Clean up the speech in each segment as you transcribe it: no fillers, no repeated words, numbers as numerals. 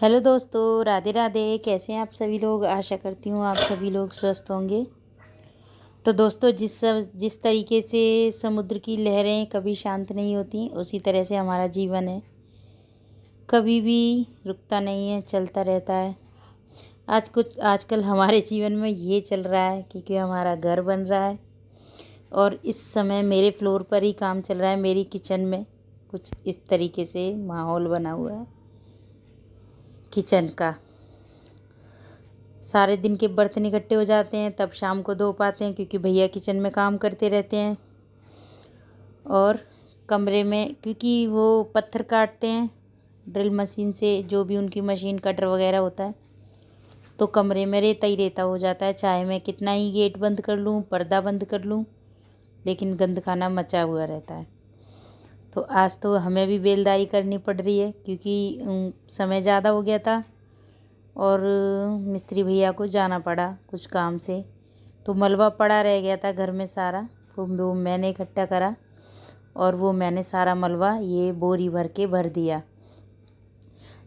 Hello दोस्तों, राधे राधे। कैसे हैं आप सभी लोग? आशा करती हूँ आप सभी लोग स्वस्थ होंगे। तो दोस्तों, जिस तरीके से समुद्र की लहरें कभी शांत नहीं होती, उसी तरह से हमारा जीवन है, कभी भी रुकता नहीं है, चलता रहता है। आजकल हमारे जीवन में ये चल रहा है क्योंकि हमारा घर बन रहा है और इस समय मेरे फ्लोर पर ही काम चल रहा है। मेरी किचन में कुछ इस तरीके से माहौल बना हुआ है किचन का। सारे दिन के बर्तन इकट्ठे हो जाते हैं, तब शाम को धो पाते हैं क्योंकि भैया किचन में काम करते रहते हैं। और कमरे में, क्योंकि वो पत्थर काटते हैं ड्रिल मशीन से, जो भी उनकी मशीन कटर वगैरह होता है, तो कमरे में रेता ही रेता हो जाता है। चाहे मैं कितना ही गेट बंद कर लूँ, पर्दा बंद कर लूँ, लेकिन गंद खाना मचा हुआ रहता है। तो आज तो हमें भी बेलदारी करनी पड़ रही है क्योंकि समय ज़्यादा हो गया था और मिस्त्री भैया को जाना पड़ा कुछ काम से। तो मलबा पड़ा रह गया था घर में सारा, वो मैंने इकट्ठा करा और वो मैंने सारा मलबा ये बोरी भर के भर दिया।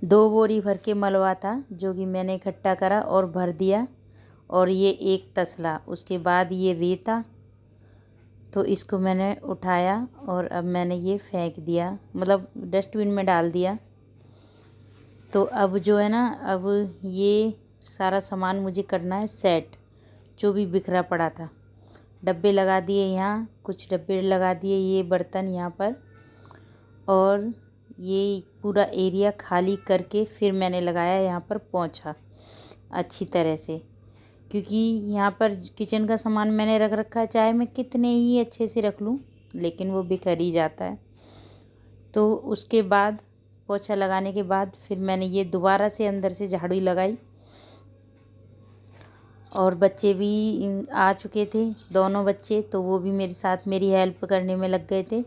2 बोरी भर के मलबा था जो कि मैंने इकट्ठा करा और भर दिया। और ये एक तसला, उसके बाद ये रेता, तो इसको मैंने उठाया और अब मैंने ये फेंक दिया, मतलब डस्टबिन में डाल दिया। तो अब जो है ना, अब ये सारा सामान मुझे करना है सेट, जो भी बिखरा पड़ा था। डब्बे लगा दिए यहाँ, कुछ डब्बे लगा दिए ये बर्तन यहाँ पर, और ये पूरा एरिया खाली करके फिर मैंने लगाया यहाँ पर पोंछा अच्छी तरह से। क्योंकि यहाँ पर किचन का सामान मैंने रख रखा है, चाहे मैं कितने ही अच्छे से रख लूँ लेकिन वो बिखर ही जाता है। तो उसके बाद पोछा लगाने के बाद फिर मैंने ये दोबारा से अंदर से झाड़ू लगाई। और बच्चे भी आ चुके थे, दोनों बच्चे, तो वो भी मेरे साथ मेरी हेल्प करने में लग गए थे।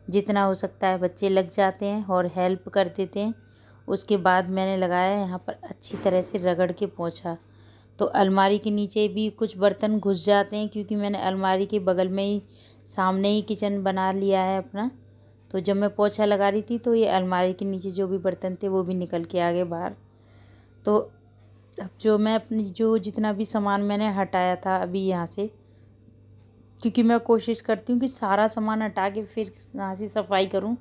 जितना हो सकता है बच्चे लग जाते हैं और हेल्प कर देते हैं। उसके बाद मैंने लगाया यहाँ पर अच्छी तरह से रगड़ के पोंछा। तो अलमारी के नीचे भी कुछ बर्तन घुस जाते हैं क्योंकि मैंने अलमारी के बगल में ही सामने ही किचन बना लिया है अपना। तो जब मैं पोछा लगा रही थी तो ये अलमारी के नीचे जो भी बर्तन थे वो भी निकल के आ गए बाहर। तो अब जो मैं अपनी जो जितना भी सामान मैंने हटाया था अभी यहाँ से, क्योंकि मैं कोशिश करती हूँ कि सारा सामान हटा के फिर यहाँ से सफाई करूँ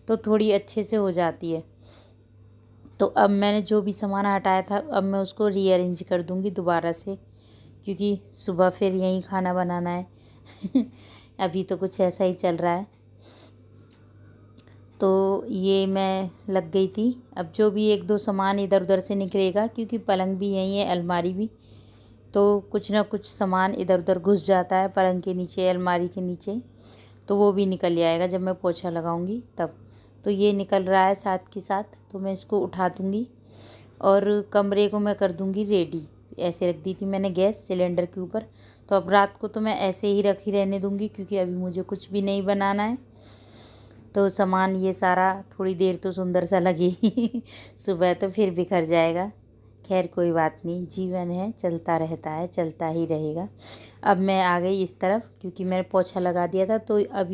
तो थोड़ी अच्छे से हो जाती है। तो अब मैंने जो भी सामान हटाया था अब मैं उसको रीअरेंज कर दूँगी दोबारा से, क्योंकि सुबह फिर यहीं खाना बनाना है। अभी तो कुछ ऐसा ही चल रहा है। तो ये मैं लग गई थी। अब जो भी 1-2 सामान इधर उधर से निकलेगा, क्योंकि पलंग भी यहीं है, अलमारी भी, तो कुछ ना कुछ सामान इधर उधर घुस जाता है पलंग के नीचे, अलमारी के नीचे, तो वो भी निकल जाएगा जब मैं पोछा लगाऊंगी तब। तो ये निकल रहा है साथ के साथ, तो मैं इसको उठा दूँगी और कमरे को मैं कर दूँगी रेडी। ऐसे रख दी थी मैंने गैस सिलेंडर के ऊपर, तो अब रात को तो मैं ऐसे ही रखी रहने दूँगी क्योंकि अभी मुझे कुछ भी नहीं बनाना है। तो सामान ये सारा थोड़ी देर तो सुंदर सा लगे। सुबह तो फिर बिखर जाएगा। खैर कोई बात नहीं, जीवन है, चलता रहता है, चलता ही रहेगा। अब मैं आ गई इस तरफ क्योंकि मैंने पोछा लगा दिया था। तो अब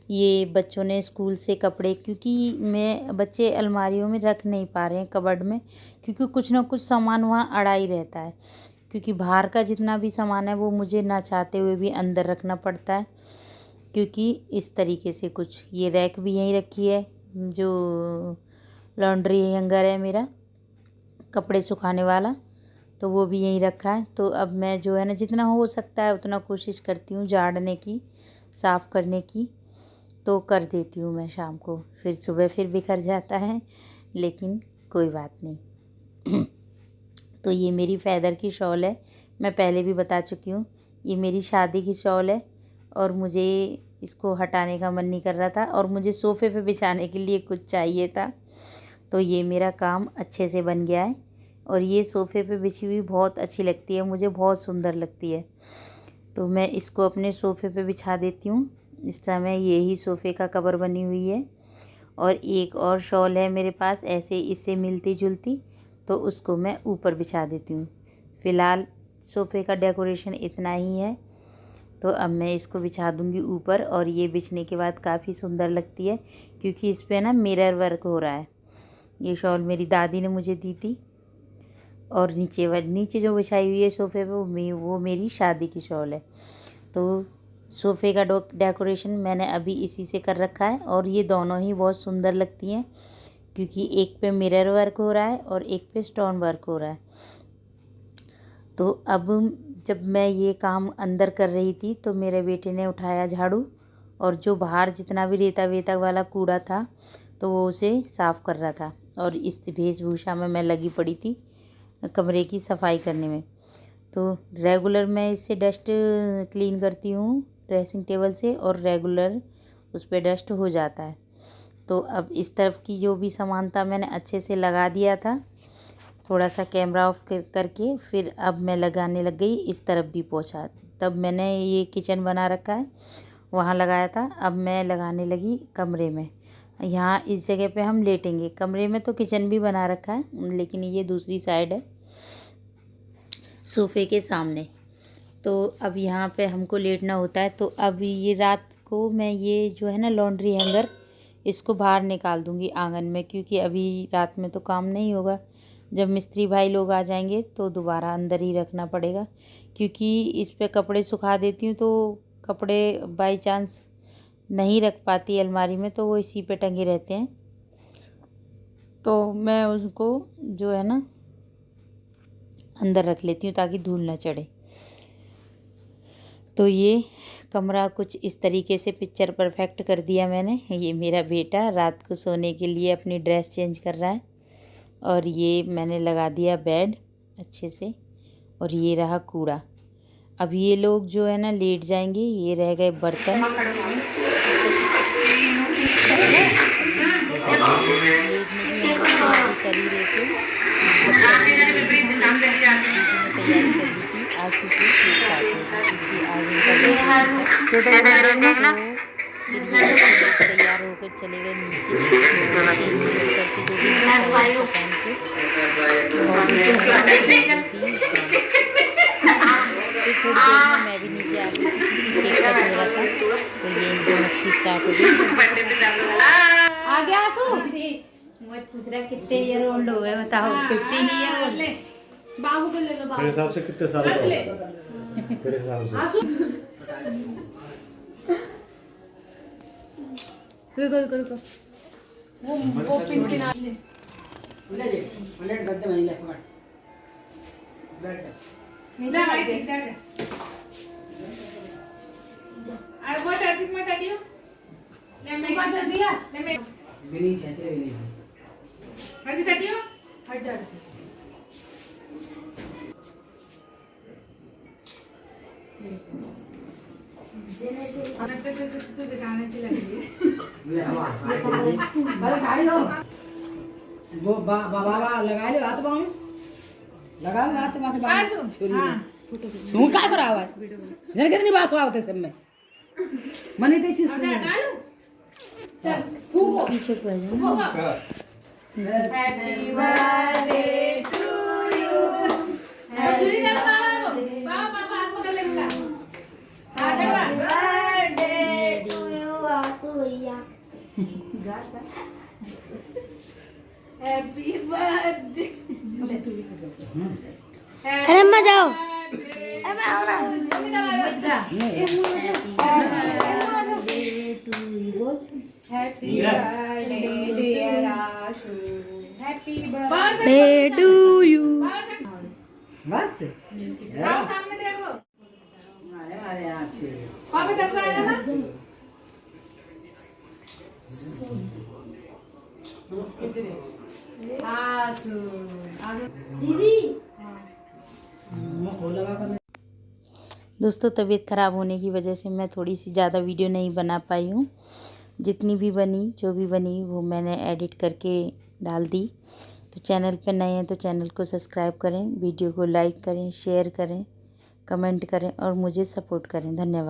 ये बच्चों ने स्कूल से कपड़े, क्योंकि मैं बच्चे अलमारियों में रख नहीं पा रहे हैं कबर्ड में, क्योंकि कुछ ना कुछ सामान वहाँ अड़ा ही रहता है। क्योंकि बाहर का जितना भी सामान है वो मुझे ना चाहते हुए भी अंदर रखना पड़ता है। क्योंकि इस तरीके से कुछ, ये रैक भी यहीं रखी है, जो लॉन्ड्री हैंगर है मेरा कपड़े सुखाने वाला, तो वो भी यहीं रखा है। तो अब मैं जो है ना, जितना हो सकता है उतना कोशिश करती हूँ झाड़ने की, साफ़ करने की, तो कर देती हूँ मैं शाम को। फिर सुबह फिर बिखर जाता है, लेकिन कोई बात नहीं। तो ये मेरी फ़ैदर की शॉल है, मैं पहले भी बता चुकी हूँ। ये मेरी शादी की शॉल है और मुझे इसको हटाने का मन नहीं कर रहा था और मुझे सोफ़े पे बिछाने के लिए कुछ चाहिए था। तो ये मेरा काम अच्छे से बन गया है और ये सोफ़े पे बिछी हुई बहुत अच्छी लगती है, मुझे बहुत सुंदर लगती है। तो मैं इसको अपने सोफ़े पे बिछा देती हूँ। इस समय यही सोफ़े का कवर बनी हुई है। और एक और शॉल है मेरे पास ऐसे इससे मिलती जुलती, तो उसको मैं ऊपर बिछा देती हूँ। फ़िलहाल सोफ़े का डेकोरेशन इतना ही है, तो अब मैं इसको बिछा दूँगी ऊपर। और ये बिछने के बाद काफ़ी सुंदर लगती है क्योंकि इस पर ना मिरर वर्क हो रहा है, ये शॉल मेरी दादी ने मुझे दी थी। और नीचे जो बिछाई हुई है सोफ़े पे वो मेरी शादी की शॉल है। तो सोफ़े का डेकोरेशन मैंने अभी इसी से कर रखा है और ये दोनों ही बहुत सुंदर लगती हैं क्योंकि एक पे मिरर वर्क हो रहा है और एक पे स्टोन वर्क हो रहा है। तो अब जब मैं ये काम अंदर कर रही थी तो मेरे बेटे ने उठाया झाड़ू और जो बाहर जितना भी रेता वेता वाला कूड़ा था तो वो उसे साफ़ कर रहा था और इस वेशभूषा में मैं लगी पड़ी थी कमरे की सफाई करने में। तो रेगुलर मैं इससे डस्ट क्लीन करती हूँ ड्रेसिंग टेबल से और रेगुलर उस पर डस्ट हो जाता है। तो अब इस तरफ की जो भी सामान था मैंने अच्छे से लगा दिया था, थोड़ा सा कैमरा ऑफ करके फिर अब मैं लगाने लग गई इस तरफ भी पोछा। तब मैंने ये किचन बना रखा है वहाँ लगाया था, अब मैं लगाने लगी कमरे में। यहाँ इस जगह पे हम लेटेंगे, कमरे में तो किचन भी बना रखा है लेकिन ये दूसरी साइड है सोफ़े के सामने। तो अब यहाँ पे हमको लेटना होता है। तो अब ये रात को मैं ये जो है ना लॉन्ड्री हैंगर इसको बाहर निकाल दूँगी आंगन में, क्योंकि अभी रात में तो काम नहीं होगा। जब मिस्त्री भाई लोग आ जाएंगे तो दोबारा अंदर ही रखना पड़ेगा, क्योंकि इस पे कपड़े सुखा देती हूँ तो कपड़े बाई चांस नहीं रख पाती अलमारी में तो वो इसी पे टंगे रहते हैं। तो मैं उसको जो है ना अंदर रख लेती हूँ ताकि धूल ना चढ़े। तो ये कमरा कुछ इस तरीके से पिक्चर परफेक्ट कर दिया मैंने। ये मेरा बेटा रात को सोने के लिए अपनी ड्रेस चेंज कर रहा है और ये मैंने लगा दिया बेड अच्छे से और ये रहा कूड़ा। अब ये लोग जो है ना लेट जाएंगे। ये रह गए बर्तन, करी रहे थे तैयारी कर ली थी आज से तैयार होकर चले गए नीचे थोड़ी देर में मैं भी नीचे आ गई थी केक कट हो रहा था तो ये इनको मस्ती स्टार्ट हो गई। आ गया आंसू मत पूछ रहा कितने ईयर ओल्ड हो गए बताओ। 15 ईयर ओल्ड। बाबू को ले लो। बाबू हिसाब से कितने साल का तेरे हिसाब से? आंसू रुको वो पिन पिन ले ले प्लेट गद्दे में ले पकड़ बैठ नीचे बैठ इधर आ वो ट्रैफिक में काटियो ले मैं बात कर दिया ले मैं बिनी खींच रहे बिनी हट जा काटियो हट जा देने से अब तो दिखाने से लगी ले आवाज बड़ा गाड़ी हो वो बाबा लगा ले हाथ पांव लगा हाथ पांव बात छोरी तू काय करावा जर कितनी बात होते सब में मने देसी सुन चल फूको पीछे को जा। Happy birthday to you happy birthday to you आंसू भैया हैप्पी बर्थडे। अरे अम्मा जाओ अम्मा आओ ना happy birthday dear Ashu happy birthday to you. बस आओ सामने देखो मारे मारे यहाँ छे वहाँ पे तक आया ना आशु दीदी। दोस्तों तबीयत ख़राब होने की वजह से मैं थोड़ी सी ज़्यादा वीडियो नहीं बना पाई हूँ। जितनी भी बनी जो भी बनी वो मैंने एडिट करके डाल दी। तो चैनल पे नए हैं तो चैनल को सब्सक्राइब करें, वीडियो को लाइक करें, शेयर करें, कमेंट करें और मुझे सपोर्ट करें। धन्यवाद।